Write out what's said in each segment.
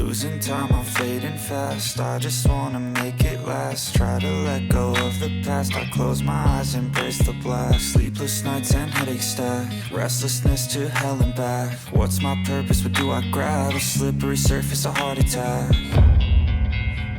Losing time, I'm fading fast. I just wanna make it last. Try to let go of the past. I close my eyes, embrace the blast. Sleepless nights and headaches stack. Restlessness to hell and back. What's my purpose? What do I grab? A slippery surface, a heart attack.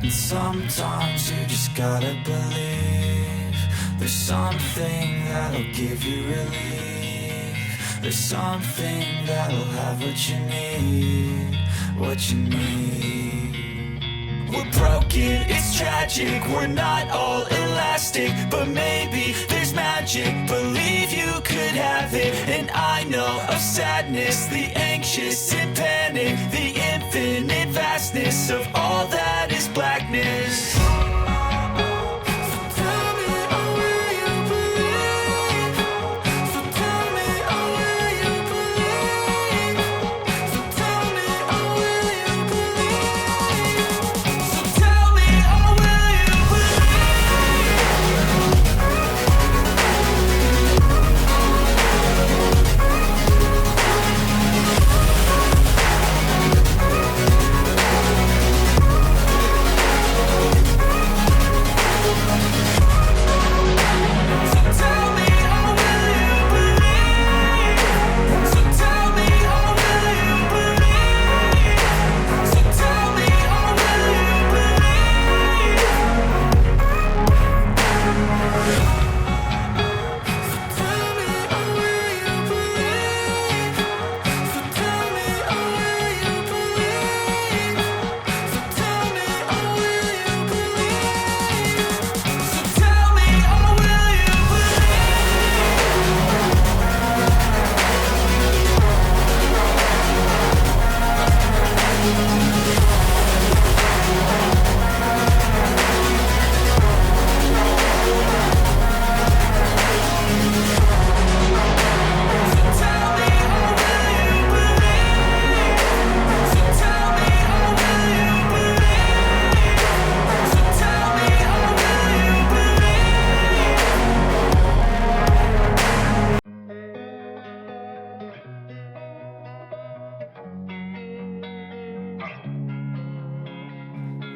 And sometimes you just gotta believe there's something that'll give you relief. There's something that'll have what you need. What you need. We're broken, it's tragic. We're not all elastic, but maybe there's magic. Believe you could have it. And I know of sadness, the anxious and panic, the infinite vastness of all that is blackness.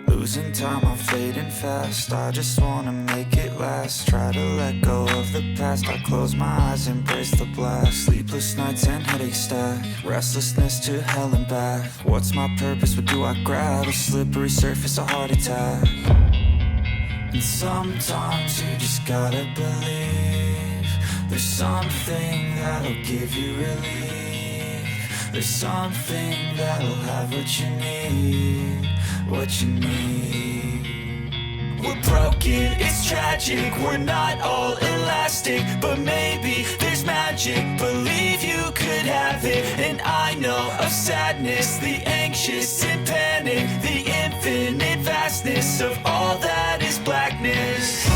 Losing time, I'm fading fast. I just wanna make it last. Try to let go of the past. I close my eyes, embrace the blast. Sleepless nights and headaches stack. Restlessness to hell and back. What's my purpose? What do I grab? A slippery surface, a heart attack. And sometimes you just gotta believe there's something that'll give you relief. There's something that'll have what you need. What you need. We're broken, it's tragic. We're not all elastic, but maybe there's magic. Believe you could have it. And I know of sadness, the anxious and panic, the infinite vastness of all that is blackness.